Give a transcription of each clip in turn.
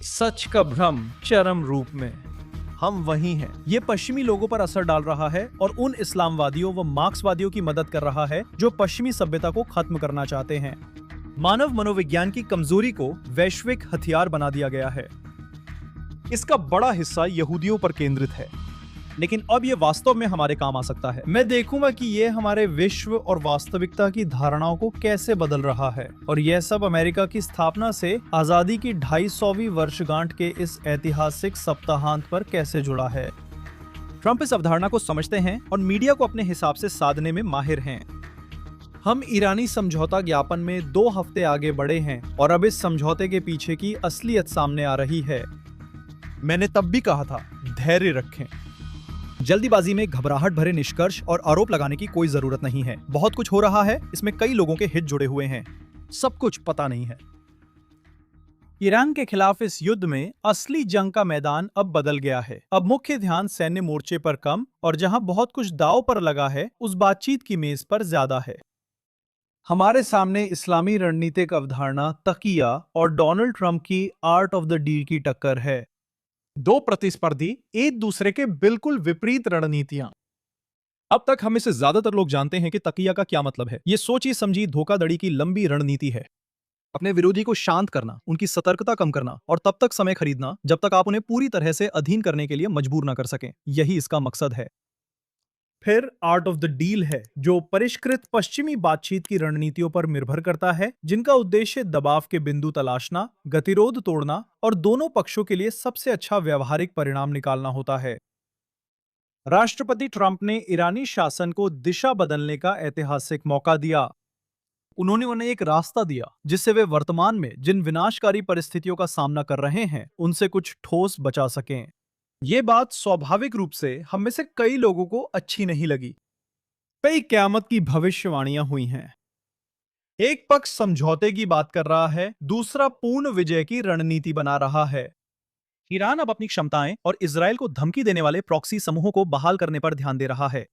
सच का भ्रम चरम रूप में। हम वही हैं। ये पश्चिमी लोगों पर असर डाल रहा है और उन इस्लामवादियों व मार्क्सवादियों की मदद कर रहा है जो पश्चिमी सभ्यता को खत्म करना चाहते हैं। मानव मनोविज्ञान की कमजोरी को वैश्विक हथियार बना दिया गया है। इसका बड़ा हिस्सा यहूदियों पर केंद्रित है, लेकिन अब ये वास्तव में हमारे काम आ सकता है। मैं देखूंगा कि ये हमारे विश्व और वास्तविकता की धारणाओं को कैसे बदल रहा है, और यह सब अमेरिका की स्थापना से आजादी की 250वीं वर्षगांठ के इस ऐतिहासिक सप्ताहांत पर कैसे जुड़ा है। ट्रंप इस अवधारणा को समझते हैं और मीडिया को अपने हिसाब से साधने में माहिर हैं। हम ईरानी समझौता ज्ञापन में 2 हफ्ते आगे बढ़े हैं और अब इस समझौते के पीछे की असलियत सामने आ रही है। मैंने तब भी कहा था, धैर्य रखें। जल्दीबाजी में घबराहट भरे निष्कर्ष और आरोप लगाने की कोई जरूरत नहीं है। बहुत कुछ हो रहा है, इसमें कई लोगों के हित जुड़े हुए हैं। सब कुछ पता नहीं है। ईरान के खिलाफ इस युद्ध में असली जंग का मैदान अब बदल गया है। अब मुख्य ध्यान सैन्य मोर्चे पर कम और जहां बहुत कुछ दांव पर लगा है, उस बातचीत की मेज पर ज्यादा है। हमारे सामने इस्लामी रणनीतिक अवधारणा तकिया और डोनाल्ड ट्रंप की आर्ट ऑफ द डील की टक्कर है। 2 प्रतिस्पर्धी, एक दूसरे के बिल्कुल विपरीत रणनीतियां। अब तक हम इसे ज्यादातर लोग जानते हैं कि तकिया का क्या मतलब है। यह सोची समझी धोखाधड़ी की लंबी रणनीति है। अपने विरोधी को शांत करना, उनकी सतर्कता कम करना और तब तक समय खरीदना जब तक आप उन्हें पूरी तरह से अधीन करने के लिए मजबूर ना कर सकें। यही इसका मकसद है। फिर आर्ट ऑफ द डील है, जो परिष्कृत पश्चिमी बातचीत की रणनीतियों पर निर्भर करता है, जिनका उद्देश्य दबाव के बिंदु तलाशना, गतिरोध तोड़ना और दोनों पक्षों के लिए सबसे अच्छा व्यवहारिक परिणाम निकालना होता है। राष्ट्रपति ट्रंप ने ईरानी शासन को दिशा बदलने का ऐतिहासिक मौका दिया। उन्होंने उन्हें एक रास्ता दिया जिससे वे वर्तमान में जिन विनाशकारी परिस्थितियों का सामना कर रहे हैं, उनसे कुछ ठोस बचा सकें। ये बात स्वाभाविक रूप से हम में से कई लोगों को अच्छी नहीं लगी। कई क़यामत की भविष्यवाणियां हुई हैं। एक पक्ष समझौते की बात कर रहा है, दूसरा पूर्ण विजय की रणनीति बना रहा है। ईरान अब अपनी क्षमताएं और इजराइल को धमकी देने वाले प्रॉक्सी समूहों को बहाल करने पर ध्यान दे रहा है।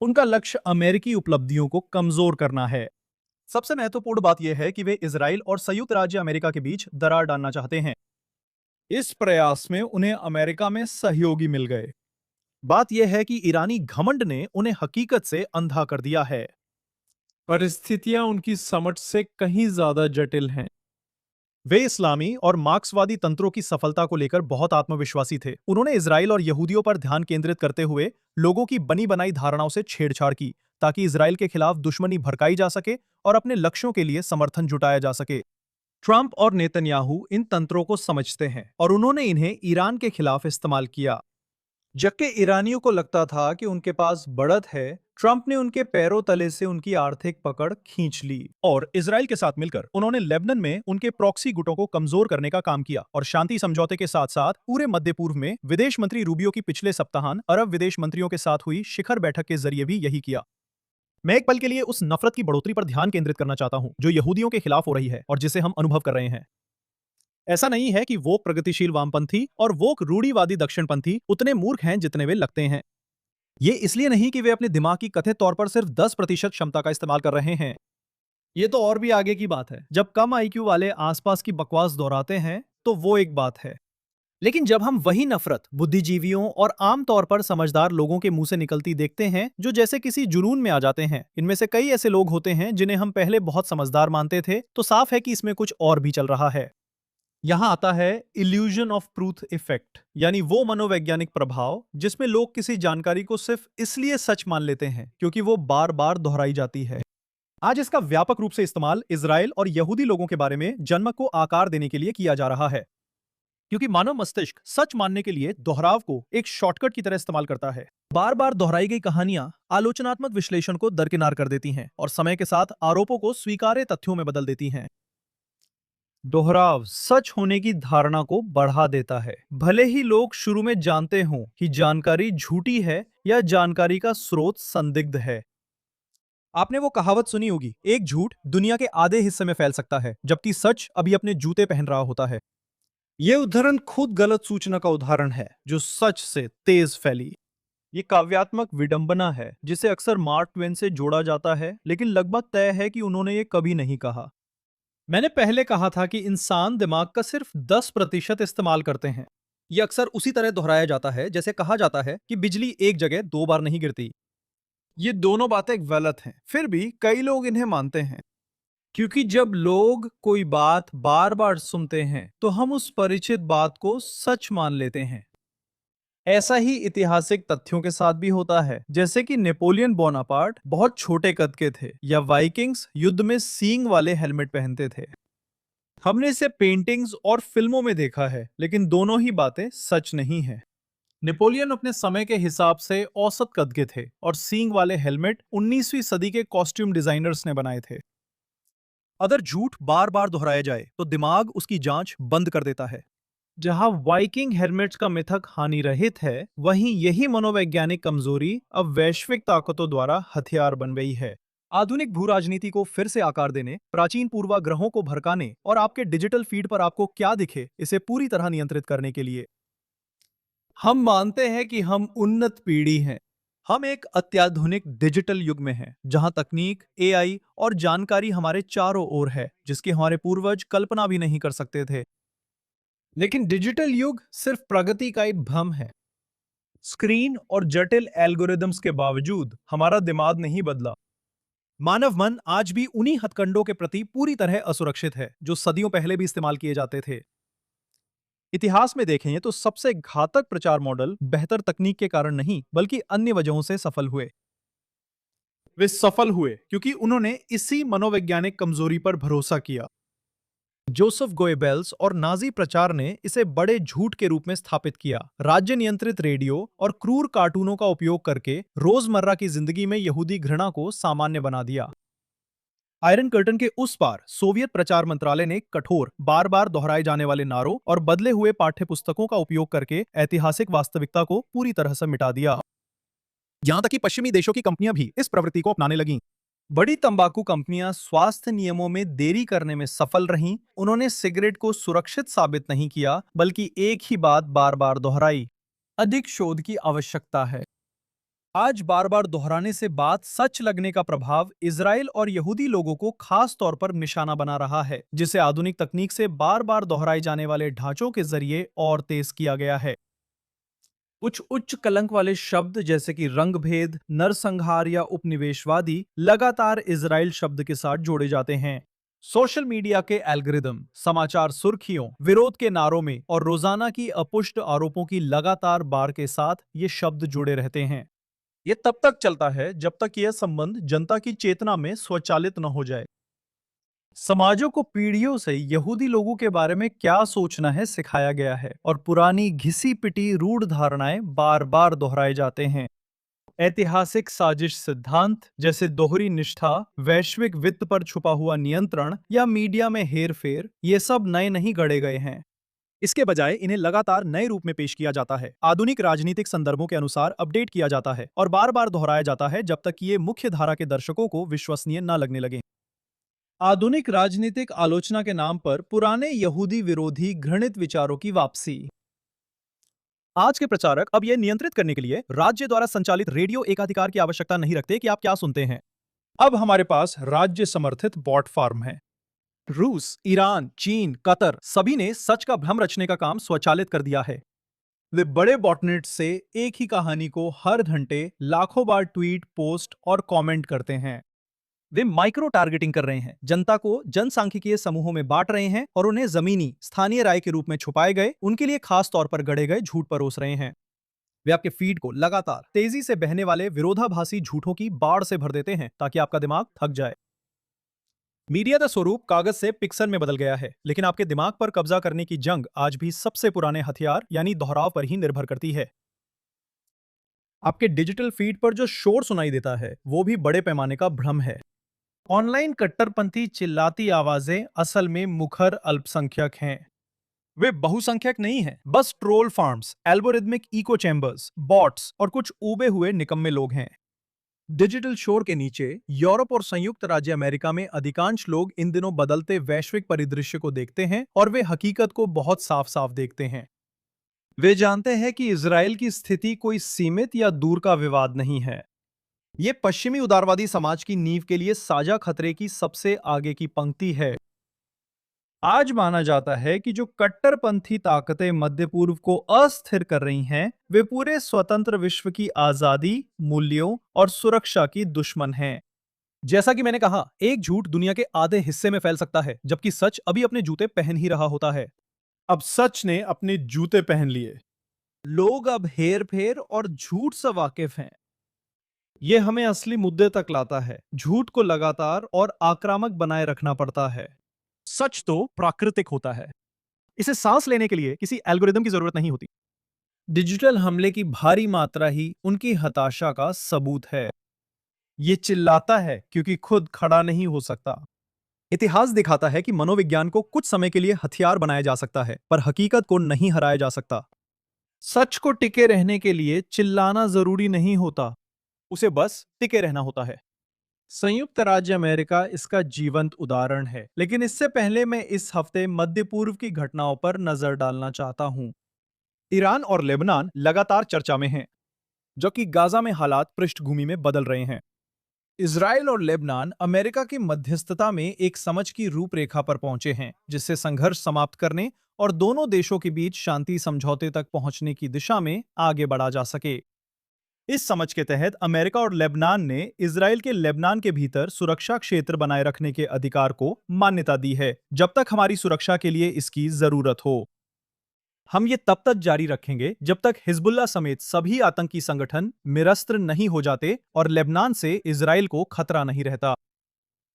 उनका लक्ष्य अमेरिकी उपलब्धियों को कमजोर करना है। सबसे महत्वपूर्ण बात यह है कि वे इजराइल और संयुक्त राज्य अमेरिका के बीच दरार डालना चाहते हैं। इस प्रयास में उन्हें अमेरिका में सहयोगी मिल गए। बात यह है कि ईरानी घमंड ने उन्हें हकीकत से अंधा कर दिया है। परिस्थितियां उनकी समझ से कहीं ज्यादा जटिल हैं। वे इस्लामी और मार्क्सवादी तंत्रों की सफलता को लेकर बहुत आत्मविश्वासी थे। उन्होंने इजराइल और यहूदियों पर ध्यान केंद्रित करते हुए लोगों की बनी बनाई धारणाओं से छेड़छाड़ की, ताकि इजराइल के खिलाफ दुश्मनी भड़काई जा सके और अपने लक्ष्यों के लिए समर्थन जुटाया जा सके। ट्रंप और नेतन्याहू इन तंत्रों को समझते हैं और उन्होंने इन्हें ईरान के खिलाफ इस्तेमाल किया। जबकि ईरानियों को लगता था कि उनके पास बढ़त है, ट्रंप ने उनके पैरों तले से उनकी आर्थिक पकड़ खींच ली और इजराइल के साथ मिलकर उन्होंने लेबनान में उनके प्रॉक्सी गुटों को कमजोर करने का काम किया। और शांति समझौते के साथ साथ पूरे मध्य पूर्व में विदेश मंत्री रूबियो की पिछले सप्ताहांत अरब विदेश मंत्रियों के साथ हुई शिखर बैठक के जरिए भी यही किया। मैं एक पल के लिए उस नफरत की बढ़ोतरी पर ध्यान केंद्रित करना चाहता हूं जो यहूदियों के खिलाफ हो रही है और जिसे हम अनुभव कर रहे हैं। ऐसा नहीं है कि वोक प्रगतिशील वामपंथी और वोक रूढ़िवादी दक्षिणपंथी उतने मूर्ख हैं जितने वे लगते हैं। ये इसलिए नहीं कि वे अपने दिमाग की कथित तौर पर सिर्फ 10% क्षमता का इस्तेमाल कर रहे हैं। ये तो और भी आगे की बात है। जब कम आईक्यू वाले आसपास की बकवास दोहराते हैं तो वो एक बात है, लेकिन जब हम वही नफरत बुद्धिजीवियों और आमतौर पर समझदार लोगों के मुंह से निकलती देखते हैं जो जैसे किसी जुनून में आ जाते हैं, इनमें से कई ऐसे लोग होते हैं जिन्हें हम पहले बहुत समझदार मानते थे, तो साफ है कि इसमें कुछ और भी चल रहा है। यहां आता है इल्यूजन ऑफ ट्रूथ इफेक्ट, यानी वो मनोवैज्ञानिक प्रभाव जिसमें लोग किसी जानकारी को सिर्फ इसलिए सच मान लेते हैं क्योंकि वो बार बार दोहराई जाती है। आज इसका व्यापक रूप से इस्तेमाल इजराइल और यहूदी लोगों के बारे में जनमत को आकार देने के लिए किया जा रहा है, क्योंकि मानव मस्तिष्क सच मानने के लिए दोहराव को एक शॉर्टकट की तरह इस्तेमाल करता है। बार बार दोहराई गई कहानियां आलोचनात्मक विश्लेषण को दरकिनार कर देती हैं और समय के साथ आरोपों को स्वीकार्य तथ्यों में बदल देती हैं। दोहराव सच होने की धारणा को बढ़ा देता है, भले ही लोग शुरू में जानते हों कि जानकारी झूठी है या जानकारी का स्रोत संदिग्ध है। आपने वो कहावत सुनी होगी, एक झूठ दुनिया के आधे हिस्से में फैल सकता है जबकि सच अभी अपने जूते पहन रहा होता है। यह उदाहरण खुद गलत सूचना का उदाहरण है जो सच से तेज फैली। ये काव्यात्मक विडंबना है जिसे अक्सर मार्क ट्वेन से जोड़ा जाता है, लेकिन लगभग तय है कि उन्होंने ये कभी नहीं कहा। मैंने पहले कहा था कि इंसान दिमाग का सिर्फ 10% इस्तेमाल करते हैं। ये अक्सर उसी तरह दोहराया जाता है जैसे कहा जाता है कि बिजली एक जगह 2 बार नहीं गिरती। ये दोनों बातें गलत हैं, फिर भी कई लोग इन्हें मानते हैं। क्योंकि जब लोग कोई बात बार बार सुनते हैं तो हम उस परिचित बात को सच मान लेते हैं। ऐसा ही ऐतिहासिक तथ्यों के साथ भी होता है, जैसे कि नेपोलियन बोनापार्ट बहुत छोटे कद के थे या वाइकिंग्स युद्ध में सींग वाले हेलमेट पहनते थे। हमने इसे पेंटिंग्स और फिल्मों में देखा है, लेकिन दोनों ही बातें सच नहीं हैं। नेपोलियन अपने समय के हिसाब से औसत कद के थे और सींग वाले हेलमेट 19वीं सदी के कॉस्ट्यूम डिजाइनर्स ने बनाए थे। अगर झूठ बार बार दोहराया जाए तो दिमाग उसकी जांच बंद कर देता है। जहां वाइकिंग हेलमेट्स का मिथक हानि रहित है, वहीं यही मनोवैज्ञानिक कमजोरी अब वैश्विक ताकतों द्वारा हथियार बन गई है। आधुनिक भू राजनीति को फिर से आकार देने, प्राचीन पूर्वाग्रहों को भड़काने और आपके डिजिटल फीड पर आपको क्या दिखे, इसे पूरी तरह नियंत्रित करने के लिए हम मानते हैं कि हम उन्नत पीढ़ी हैं। हम एक अत्याधुनिक डिजिटल युग में हैं, जहां तकनीक, एआई और जानकारी हमारे चारों ओर है, जिसकी हमारे पूर्वज कल्पना भी नहीं कर सकते थे। लेकिन डिजिटल युग सिर्फ प्रगति का एक भ्रम है। स्क्रीन और जटिल एल्गोरिदम्स के बावजूद हमारा दिमाग नहीं बदला। मानव मन आज भी उन्हीं हथकंडों के प्रति पूरी तरह असुरक्षित है जो सदियों पहले भी इस्तेमाल किए जाते थे। इतिहास में देखें तो सबसे घातक प्रचार मॉडल बेहतर तकनीक के कारण नहीं, बल्कि अन्य वजहों से सफल हुए। वे सफल हुए क्योंकि उन्होंने इसी मनोवैज्ञानिक कमजोरी पर भरोसा किया। जोसेफ गोएबेल्स और नाजी प्रचार ने इसे बड़े झूठ के रूप में स्थापित किया। राज्य नियंत्रित रेडियो और क्रूर कार्टूनों का उपयोग करके रोजमर्रा की जिंदगी में यहूदी घृणा को सामान्य बना दिया। आयरन कर्टन के उस पार सोवियत प्रचार मंत्रालय ने कठोर, बार बार दोहराए जाने वाले नारों और बदले हुए पाठ्य पुस्तकों का उपयोग करके ऐतिहासिक वास्तविकता को पूरी तरह से मिटा दिया। यहां तक कि पश्चिमी देशों की कंपनियां भी इस प्रवृत्ति को अपनाने लगीं। बड़ी तंबाकू कंपनियां स्वास्थ्य नियमों में देरी करने में सफल रहीं। उन्होंने सिगरेट को सुरक्षित साबित नहीं किया, बल्कि एक ही बात बार बार दोहराई। अधिक शोध की आवश्यकता है। आज बार बार दोहराने से बात सच लगने का प्रभाव इजराइल और यहूदी लोगों को खास तौर पर निशाना बना रहा है, जिसे आधुनिक तकनीक से बार बार दोहराए जाने वाले ढांचों के जरिए और तेज किया गया है। कुछ उच्च कलंक वाले शब्द जैसे कि रंगभेद, नरसंहार या उपनिवेशवादी लगातार इजराइल शब्द के साथ जोड़े जाते हैं। सोशल मीडिया के एल्गोरिदम, समाचार सुर्खियों, विरोध के नारों में और रोजाना की अपुष्ट आरोपों की लगातार बार के साथ ये शब्द जुड़े रहते हैं। ये तब तक चलता है जब तक यह संबंध जनता की चेतना में स्वचालित न हो जाए। समाजों को पीढ़ियों से यहूदी लोगों के बारे में क्या सोचना है सिखाया गया है और पुरानी घिसी पिटी रूढ़ धारणाएं बार बार दोहराए जाते हैं। ऐतिहासिक साजिश सिद्धांत जैसे दोहरी निष्ठा, वैश्विक वित्त पर छुपा हुआ नियंत्रण या मीडिया में हेरफेर, ये सब नए नहीं गढ़े गए हैं। इसके बजाय इन्हें लगातार नए रूप में पेश किया जाता है, आधुनिक राजनीतिक संदर्भों के अनुसार अपडेट किया जाता है और बार बार दोहराया जाता है जब तक कि ये मुख्य धारा के दर्शकों को विश्वसनीय न लगने लगे। आधुनिक राजनीतिक आलोचना के नाम पर पुराने यहूदी विरोधी घृणित विचारों की वापसी। आज के प्रचारक अब यह नियंत्रित करने के लिए राज्य द्वारा संचालित रेडियो एकाधिकार की आवश्यकता नहीं रखते कि आप क्या सुनते हैं। अब हमारे पास राज्य समर्थित बॉट फार्म है। रूस, ईरान, चीन, कतर सभी ने सच का भ्रम रचने का काम स्वचालित कर दिया है। वे बड़े बॉटनेट से एक ही कहानी को हर घंटे लाखों बार ट्वीट, पोस्ट और कमेंट करते हैं। वे माइक्रो टारगेटिंग कर रहे हैं, जनता को जनसांख्यिकीय समूहों में बांट रहे हैं और उन्हें जमीनी, स्थानीय राय के रूप में छुपाए गए, उनके लिए खास तौर पर गढ़े गए झूठ परोस रहे हैं। वे आपके फीड को लगातार तेजी से बहने वाले विरोधाभासी झूठों की बाढ़ से भर देते हैं ताकि आपका दिमाग थक जाए। मीडिया का स्वरूप कागज से पिक्सल में बदल गया है, लेकिन आपके दिमाग पर कब्जा करने की जंग आज भी सबसे पुराने हथियार यानी दोहराव पर ही निर्भर करती है। आपके डिजिटल फीड पर जो शोर सुनाई देता है वो भी बड़े पैमाने का भ्रम है। ऑनलाइन कट्टरपंथी चिल्लाती आवाजें असल में मुखर अल्पसंख्यक हैं। वे बहुसंख्यक नहीं हैं, बस troll farms, algorithmic echo chambers, bots और कुछ ऊबे हुए निकम्मे लोग हैं। डिजिटल शोर के नीचे यूरोप और संयुक्त राज्य अमेरिका में अधिकांश लोग इन दिनों बदलते वैश्विक परिदृश्य को देखते हैं और वे हकीकत को बहुत साफ साफ देखते हैं। वे जानते हैं कि इजराइल की स्थिति कोई सीमित या दूर का विवाद नहीं है। ये पश्चिमी उदारवादी समाज की नींव के लिए साझा खतरे की सबसे आगे की पंक्ति है। आज माना जाता है कि जो कट्टरपंथी ताकतें मध्य पूर्व को अस्थिर कर रही हैं, वे पूरे स्वतंत्र विश्व की आजादी, मूल्यों और सुरक्षा की दुश्मन हैं। जैसा कि मैंने कहा, एक झूठ दुनिया के आधे हिस्से में फैल सकता है, जबकि सच अभी अपने जूते पहन ही रहा होता है। अब सच ने अपने जूते पहन लिए। लोग अब हेर फेर और झूठ से वाकिफ हैं। यह हमें असली मुद्दे तक लाता है। झूठ को लगातार और आक्रामक बनाए रखना पड़ता है। सच तो प्राकृतिक होता है। इसे सांस लेने के लिए किसी एल्गोरिदम की जरूरत नहीं होती। डिजिटल हमले की भारी मात्रा ही उनकी हताशा का सबूत है। ये चिल्लाता है क्योंकि खुद खड़ा नहीं हो सकता। इतिहास दिखाता है कि मनोविज्ञान को कुछ समय के लिए हथियार बनाया जा सकता है, पर हकीकत को नहीं हराया जा सकता। सच को टिके रहने के लिए चिल्लाना जरूरी नहीं होता, उसे बस टिके रहना होता है। संयुक्त राज्य अमेरिका इसका जीवंत उदाहरण है। लेकिन इससे पहले मैं इस हफ्ते मध्य पूर्व की घटनाओं पर नजर डालना चाहता हूं। ईरान और लेबनान लगातार चर्चा में हैं, जबकि गाजा में हालात पृष्ठभूमि में बदल रहे हैं। इजराइल और लेबनान अमेरिका की मध्यस्थता में एक समझ की रूपरेखा पर पहुंचे हैं, जिससे संघर्ष समाप्त करने और दोनों देशों के बीच शांति समझौते तक पहुंचने की दिशा में आगे बढ़ा जा सके। इस समझ के तहत अमेरिका और लेबनान ने इजराइल के लेबनान के भीतर सुरक्षा क्षेत्र बनाए रखने के अधिकार को मान्यता दी है, जब तक हमारी सुरक्षा के लिए इसकी जरूरत हो। हम ये तब तक जारी रखेंगे जब तक हिजबुल्लाह समेत सभी आतंकी संगठन निरस्त्र नहीं हो जाते और लेबनान से इजराइल को खतरा नहीं रहता।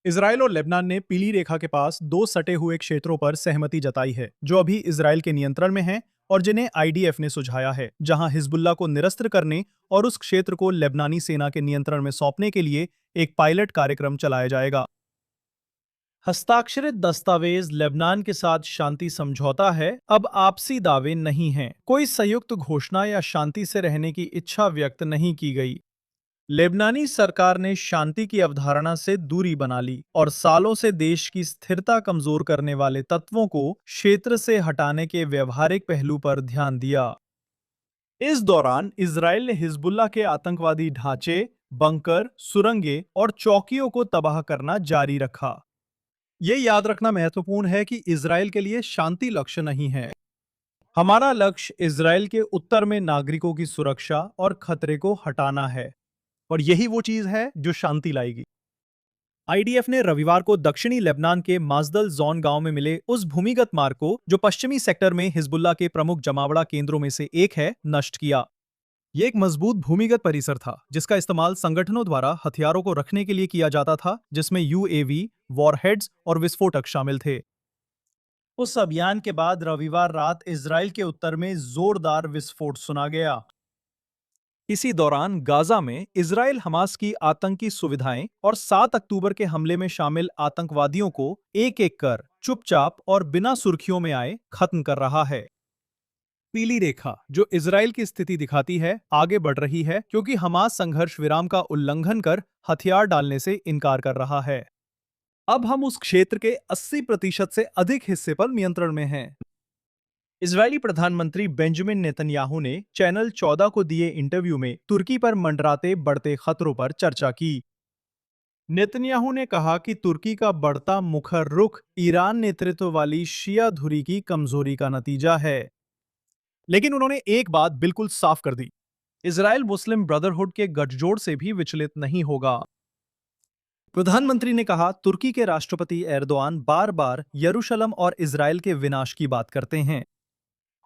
इजराइल और लेबनान ने पीली रेखा के पास दो सटे हुए क्षेत्रों पर सहमति जताई है, जो अभी इजराइल के नियंत्रण में हैं और जिन्हें आईडीएफ ने सुझाया है, जहां हिजबुल्लाह को निरस्त्र करने और उस क्षेत्र को लेबनानी सेना के नियंत्रण में सौंपने के लिए एक पायलट कार्यक्रम चलाया जाएगा। हस्ताक्षरित दस्तावेज लेबनान के साथ शांति समझौता है। अब आपसी दावे नहीं हैं। कोई संयुक्त घोषणा या शांति से रहने की इच्छा व्यक्त नहीं की गई। लेबनानी सरकार ने शांति की अवधारणा से दूरी बना ली और सालों से देश की स्थिरता कमजोर करने वाले तत्वों को क्षेत्र से हटाने के व्यवहारिक पहलू पर ध्यान दिया। इस दौरान इजराइल ने हिजबुल्लाह के आतंकवादी ढांचे, बंकर, सुरंगें और चौकियों को तबाह करना जारी रखा। ये याद रखना महत्वपूर्ण है कि इजराइल के लिए शांति लक्ष्य नहीं है। हमारा लक्ष्य इजराइल के उत्तर में नागरिकों की सुरक्षा और खतरे को हटाना है, और यही वो चीज है जो शांति लाएगी। आईडीएफ ने रविवार को दक्षिणी लेबनान के माजदल जोन गांव में मिले उस भूमिगत मार्ग को, जो पश्चिमी सेक्टर में हिजबुल्लाह के प्रमुख जमावड़ा केंद्रों में से एक है, नष्ट किया। ये एक मजबूत भूमिगत परिसर था, जिसका इस्तेमाल संगठनों द्वारा हथियारों को रखने के लिए किया जाता था, जिसमें यूएवी, वॉरहेड्स और विस्फोटक शामिल थे। उस अभियान के बाद रविवार रात इजराइल के उत्तर में जोरदार विस्फोट सुना गया। इसी दौरान गाजा में इजराइल हमास की आतंकी सुविधाएं और 7 अक्टूबर के हमले में शामिल आतंकवादियों को एक एक कर चुपचाप और बिना सुर्खियों में आए खत्म कर रहा है। पीली रेखा, जो इजराइल की स्थिति दिखाती है, आगे बढ़ रही है क्योंकि हमास संघर्ष विराम का उल्लंघन कर हथियार डालने से इनकार कर रहा है। अब हम उस क्षेत्र के 80% से अधिक हिस्से पर नियंत्रण में हैं। इजरायली प्रधानमंत्री बेंजामिन नेतन्याहू ने चैनल 14 को दिए इंटरव्यू में तुर्की पर मंडराते बढ़ते खतरों पर चर्चा की। नेतन्याहू ने कहा कि तुर्की का बढ़ता मुखर रुख ईरान नेतृत्व वाली शिया धुरी की कमजोरी का नतीजा है। लेकिन उन्होंने एक बात बिल्कुल साफ कर दी, इजराइल मुस्लिम ब्रदरहुड के गठजोड़ से भी विचलित नहीं होगा। प्रधानमंत्री ने कहा, तुर्की के राष्ट्रपति एर्दोआन बार बार यरूशलेम और इजराइल के विनाश की बात करते हैं।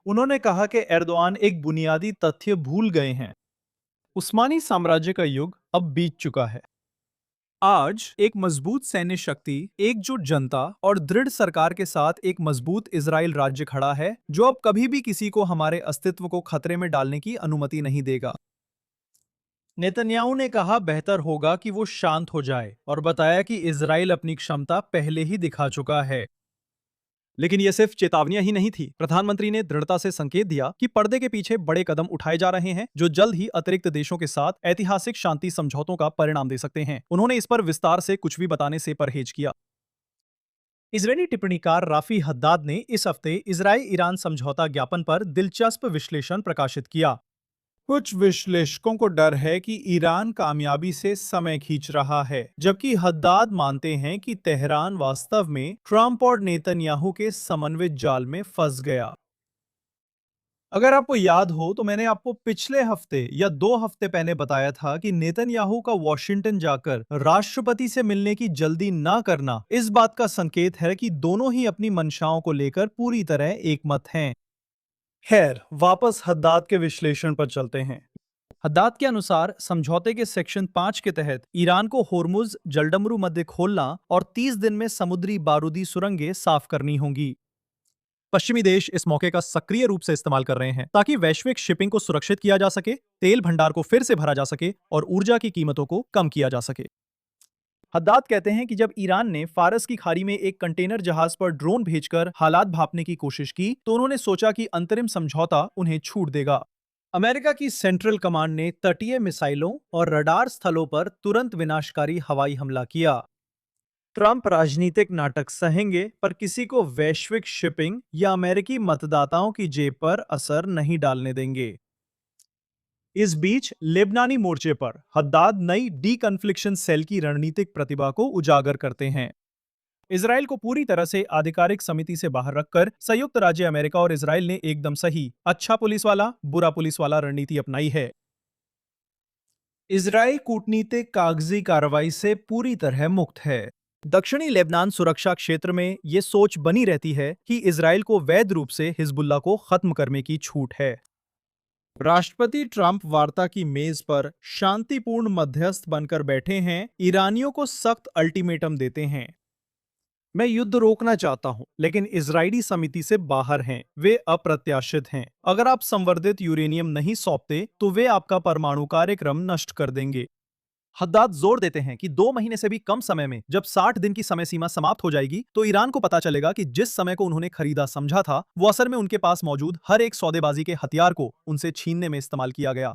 उन्होंने कहा कि एर्दोआन एक बुनियादी तथ्य भूल गए हैं। उस्मानी साम्राज्य का युग अब बीत चुका है। आज एक मजबूत सैन्य शक्ति, एकजुट जनता और दृढ़ सरकार के साथ एक मजबूत इजराइल राज्य खड़ा है, जो अब कभी भी किसी को हमारे अस्तित्व को खतरे में डालने की अनुमति नहीं देगा। नेतन्याहू ने कहा, बेहतर होगा कि वो शांत हो जाए और बताया कि इजराइल अपनी क्षमता पहले ही दिखा चुका है। लेकिन यह सिर्फ चेतावनियां ही नहीं थी। प्रधानमंत्री ने दृढ़ता से संकेत दिया कि पर्दे के पीछे बड़े कदम उठाए जा रहे हैं, जो जल्द ही अतिरिक्त देशों के साथ ऐतिहासिक शांति समझौतों का परिणाम दे सकते हैं। उन्होंने इस पर विस्तार से कुछ भी बताने से परहेज किया। इजरायली टिप्पणीकार राफी हद्दाद ने इस हफ्ते इजराइल ईरान समझौता ज्ञापन पर दिलचस्प विश्लेषण प्रकाशित किया। कुछ विश्लेषकों को डर है कि ईरान कामयाबी से समय खींच रहा है, जबकि हद्दाद मानते हैं कि तेहरान वास्तव में ट्रंप और नेतन्याहू के समन्वित जाल में फंस गया। अगर आपको याद हो तो मैंने आपको पिछले हफ्ते या 2 हफ्ते पहले बताया था कि नेतन्याहू का वॉशिंगटन जाकर राष्ट्रपति से मिलने की जल्दी ना करना इस बात का संकेत है कि दोनों ही अपनी मंशाओं को लेकर पूरी तरह एकमत हैं। खैर, वापस हद्दाद के विश्लेषण पर चलते हैं। हद्दाद के अनुसार समझौते के सेक्शन 5 के तहत ईरान को होर्मुज जलडमरू मध्य खोलना और 30 दिन में समुद्री बारूदी सुरंगें साफ करनी होंगी। पश्चिमी देश इस मौके का सक्रिय रूप से इस्तेमाल कर रहे हैं ताकि वैश्विक शिपिंग को सुरक्षित किया जा सके, तेल भंडार को फिर से भरा जा सके और ऊर्जा की कीमतों को कम किया जा सके। हद्दाद कहते हैं कि जब ईरान ने फारस की खाड़ी में एक कंटेनर जहाज पर ड्रोन भेजकर हालात भांपने की कोशिश की तो उन्होंने सोचा कि अंतरिम समझौता उन्हें छूट देगा। अमेरिका की सेंट्रल कमांड ने तटीय मिसाइलों और रडार स्थलों पर तुरंत विनाशकारी हवाई हमला किया। ट्रंप राजनीतिक नाटक सहेंगे पर किसी को वैश्विक शिपिंग या अमेरिकी मतदाताओं की जेब पर असर नहीं डालने देंगे। इस बीच लेबनानी मोर्चे पर हद्दाद नई डी कन्फ्लिक्शन सेल की रणनीतिक प्रतिभा को उजागर करते हैं। इजराइल को पूरी तरह से आधिकारिक समिति से बाहर रखकर संयुक्त राज्य अमेरिका और इजराइल ने एकदम सही अच्छा पुलिस वाला बुरा पुलिस वाला रणनीति अपनाई है। इजराइल कूटनीतिक कागजी कार्रवाई से पूरी तरह मुक्त है। दक्षिणी लेबनान सुरक्षा क्षेत्र में ये सोच बनी रहती है कि इजराइल को वैध रूप से हिजबुल्लाह को खत्म करने की छूट है। राष्ट्रपति ट्रंप वार्ता की मेज पर शांतिपूर्ण मध्यस्थ बनकर बैठे हैं, ईरानियों को सख्त अल्टीमेटम देते हैं। मैं युद्ध रोकना चाहता हूं, लेकिन इजरायली समिति से बाहर हैं, वे अप्रत्याशित हैं। अगर आप संवर्धित यूरेनियम नहीं सौंपते तो वे आपका परमाणु कार्यक्रम नष्ट कर देंगे। हद्दाद जोर देते हैं कि 2 महीने से भी कम समय में जब 60 दिन की समय सीमा समाप्त हो जाएगी तो ईरान को पता चलेगा कि जिस समय को उन्होंने खरीदा समझा था वो असल में उनके पास मौजूद हर एक सौदेबाजी के हथियार को उनसे छीनने में इस्तेमाल किया गया।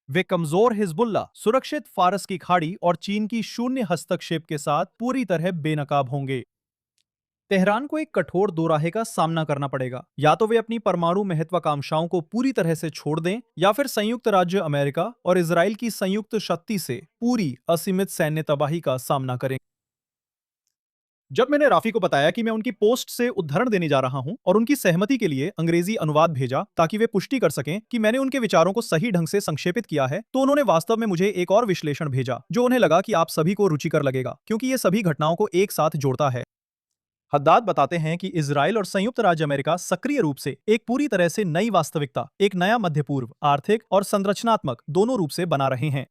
वे कमजोर हिजबुल्लाह, सुरक्षित फारस की खाड़ी और चीन की शून्य हस्तक्षेप के साथ पूरी तरह बेनकाब होंगे। तेहरान को एक कठोर दोराहे का सामना करना पड़ेगा, या तो वे अपनी परमाणु महत्वाकांक्षाओं को पूरी तरह से छोड़ दें या फिर संयुक्त राज्य अमेरिका और इजराइल की संयुक्त शक्ति से पूरी असीमित सैन्य तबाही का सामना करें। जब मैंने राफी को बताया कि मैं उनकी पोस्ट से उद्धरण देने जा रहा हूं और उनकी सहमति के लिए अंग्रेजी अनुवाद भेजा ताकि वे पुष्टि कर सकें कि मैंने उनके विचारों को सही ढंग से संक्षेपित किया है, तो उन्होंने वास्तव में मुझे एक और विश्लेषण भेजा जो उन्हें लगा कि आप सभी को रुचिकर लगेगा, क्योंकि ये सभी घटनाओं को एक साथ जोड़ता है। हद्दाद बताते हैं कि इजराइल और संयुक्त राज्य अमेरिका सक्रिय रूप से एक पूरी तरह से नई वास्तविकता, एक नया मध्य पूर्व आर्थिक और संरचनात्मक दोनों रूप से बना रहे हैं।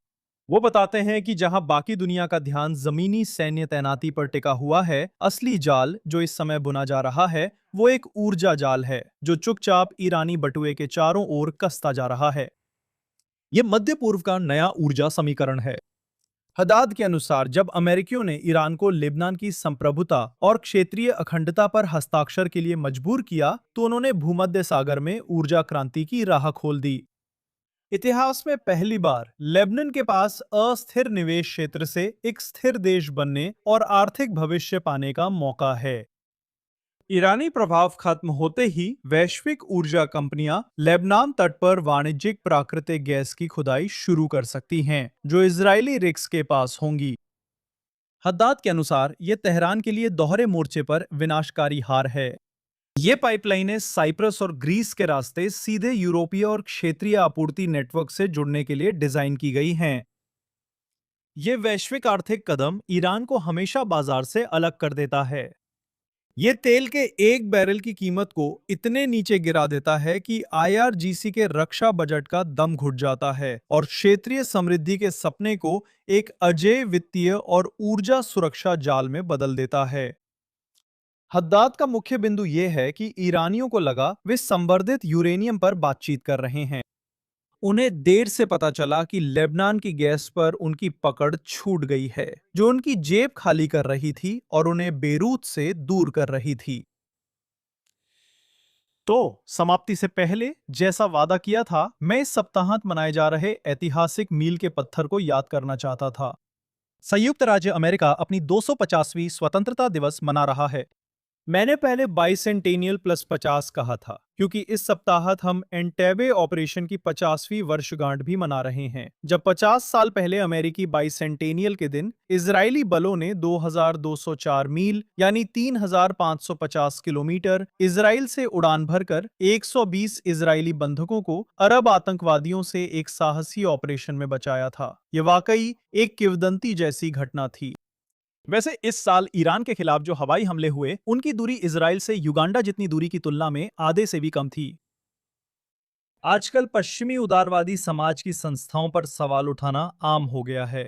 वो बताते हैं कि जहां बाकी दुनिया का ध्यान जमीनी सैन्य तैनाती पर टिका हुआ है, असली जाल जो इस समय बुना जा रहा है वो एक ऊर्जा जाल है जो चुपचाप ईरानी बटुए के चारों ओर कसता जा रहा है। ये मध्य पूर्व का नया ऊर्जा समीकरण है। हद्दाद के अनुसार जब अमेरिकियों ने ईरान को लेबनान की संप्रभुता और क्षेत्रीय अखंडता पर हस्ताक्षर के लिए मजबूर किया तो उन्होंने भूमध्य सागर में ऊर्जा क्रांति की राह खोल दी। इतिहास में पहली बार लेबनान के पास अस्थिर निवेश क्षेत्र से एक स्थिर देश बनने और आर्थिक भविष्य पाने का मौका है। ईरानी प्रभाव खत्म होते ही वैश्विक ऊर्जा कंपनियां लेबनान तट पर वाणिज्यिक प्राकृतिक गैस की खुदाई शुरू कर सकती हैं, जो इजरायली रिग्स के पास होंगी। हद्दाद के अनुसार यह तेहरान के लिए दोहरे मोर्चे पर विनाशकारी हार है। ये पाइपलाइनें साइप्रस और ग्रीस के रास्ते सीधे यूरोपीय और क्षेत्रीय आपूर्ति नेटवर्क से जुड़ने के लिए डिजाइन की गई हैं। ये वैश्विक आर्थिक कदम ईरान को हमेशा बाजार से अलग कर देता है। ये तेल के एक बैरल की कीमत को इतने नीचे गिरा देता है कि IRGC के रक्षा बजट का दम घुट जाता है और क्षेत्रीय समृद्धि के सपने को एक अजेय वित्तीय और ऊर्जा सुरक्षा जाल में बदल देता है। हद्दाद का मुख्य बिंदु यह है कि ईरानियों को लगा वे संवर्धित यूरेनियम पर बातचीत कर रहे हैं। उन्हें देर से पता चला कि लेबनान की गैस पर उनकी पकड़ छूट गई है, जो उनकी जेब खाली कर रही थी और उन्हें बेरूत से दूर कर रही थी। तो समाप्ति से पहले जैसा वादा किया था, मैं इस सप्ताहांत मनाए जा रहे ऐतिहासिक मील के पत्थर को याद करना चाहता था। संयुक्त राज्य अमेरिका अपनी 250वीं स्वतंत्रता दिवस मना रहा है। मैंने पहले बाइसेंटेनियल प्लस 50 कहा था क्योंकि इस सप्ताहत हम एंटेबे ऑपरेशन की 50वीं वर्षगांठ भी मना रहे हैं, जब 50 साल पहले अमेरिकी बाइसेंटेनियल के दिन इजरायली बलों ने 2204 मील यानी 3550 किलोमीटर इजराइल से उड़ान भरकर 120 इजरायली बंधकों को अरब आतंकवादियों से एक साहसी ऑपरेशन में बचाया था। ये वाकई एक किंवदंती जैसी घटना थी। वैसे इस साल ईरान के खिलाफ जो हवाई हमले हुए, उनकी दूरी इजराइल से युगांडा जितनी दूरी की तुलना में आधे से भी कम थी। आजकल पश्चिमी उदारवादी समाज की संस्थाओं पर सवाल उठाना आम हो गया है।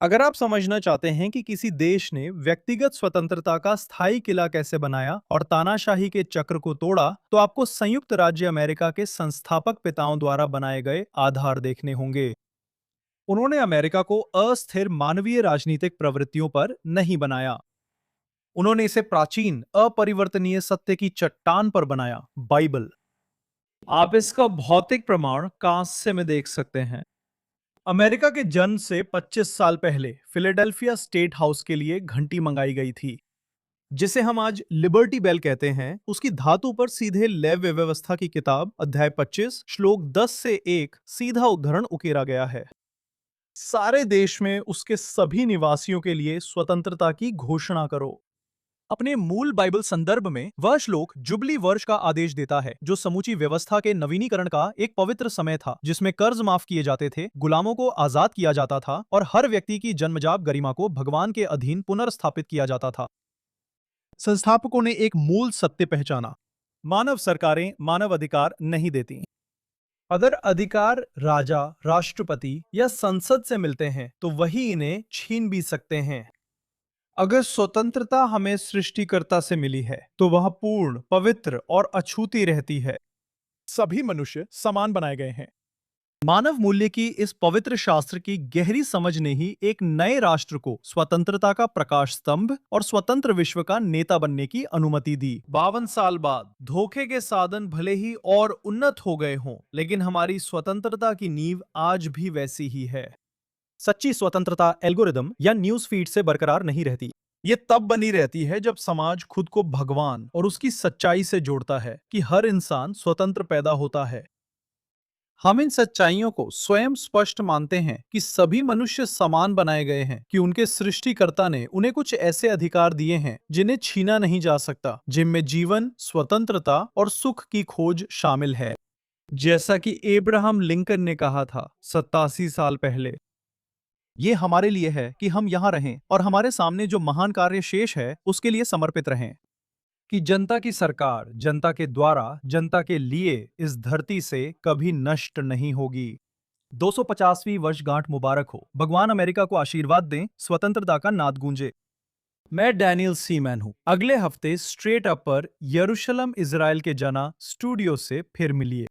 अगर आप समझना चाहते हैं कि किसी देश ने व्यक्तिगत स्वतंत्रता का स्थायी किला कैसे बनाया और तानाशाही के चक्र को तोड़ा, तो आपको संयुक्त राज्य अमेरिका के संस्थापक पिताओं द्वारा बनाए गए आधार देखने होंगे। उन्होंने अमेरिका को अस्थिर मानवीय राजनीतिक प्रवृत्तियों पर नहीं बनाया। उन्होंने इसे प्राचीन अपरिवर्तनीय सत्य की चट्टान पर बनाया, बाइबल। आप इसका भौतिक प्रमाण कांस्य में देख सकते हैं। अमेरिका के जन्म से 25 साल पहले फिलाडेल्फिया स्टेट हाउस के लिए घंटी मंगाई गई थी, जिसे हम आज लिबर्टी बेल कहते हैं। उसकी धातु पर सीधे लेव व्यवस्था की किताब अध्याय 25 श्लोक 10 से 1 सीधा उद्धरण उकेरा गया है। सारे देश में उसके सभी निवासियों के लिए स्वतंत्रता की घोषणा करो। अपने मूल बाइबल संदर्भ में वह श्लोक जुबली वर्ष का आदेश देता है, जो समूची व्यवस्था के नवीनीकरण का एक पवित्र समय था, जिसमें कर्ज माफ किए जाते थे, गुलामों को आजाद किया जाता था और हर व्यक्ति की जन्मजात गरिमा को भगवान के अधीन पुनर्स्थापित किया जाता था। संस्थापकों ने एक मूल सत्य पहचाना: मानव सरकारें मानव अधिकार नहीं देती। अगर अधिकार राजा, राष्ट्रपति या संसद से मिलते हैं तो वही इन्हें छीन भी सकते हैं। अगर स्वतंत्रता हमें सृष्टिकर्ता से मिली है तो वह पूर्ण, पवित्र और अछूती रहती है। सभी मनुष्य समान बनाए गए हैं। मानव मूल्य की इस पवित्र शास्त्र की गहरी समझ ने ही एक नए राष्ट्र को स्वतंत्रता का प्रकाश स्तंभ और स्वतंत्र विश्व का नेता बनने की अनुमति दी। 52 साल बाद धोखे के साधन भले ही और उन्नत हो गए हों, लेकिन हमारी स्वतंत्रता की नींव आज भी वैसी ही है। सच्ची स्वतंत्रता एल्गोरिदम या न्यूज फीड से बरकरार नहीं रहती। ये तब बनी रहती है जब समाज खुद को भगवान और उसकी सच्चाई से जोड़ता है कि हर इंसान स्वतंत्र पैदा होता है। हम इन सच्चाइयों को स्वयं स्पष्ट मानते हैं कि सभी मनुष्य समान बनाए गए हैं, कि उनके सृष्टिकर्ता ने उन्हें कुछ ऐसे अधिकार दिए हैं जिन्हें छीना नहीं जा सकता, जिनमें जीवन, स्वतंत्रता और सुख की खोज शामिल है। जैसा कि एब्राहम लिंकन ने कहा था 87 साल पहले, ये हमारे लिए है कि हम यहाँ रहें और हमारे सामने जो महान कार्य शेष है उसके लिए समर्पित रहें। कि जनता की सरकार जनता के द्वारा जनता के लिए इस धरती से कभी नष्ट नहीं होगी। 250वीं वर्षगांठ मुबारक हो। भगवान अमेरिका को आशीर्वाद दें। स्वतंत्रता का नाद गूंजे। मैं डैनियल सीमैन हूं। अगले हफ्ते स्ट्रेट अप पर यरूशलेम इजराइल के जना स्टूडियो से फिर मिलिए।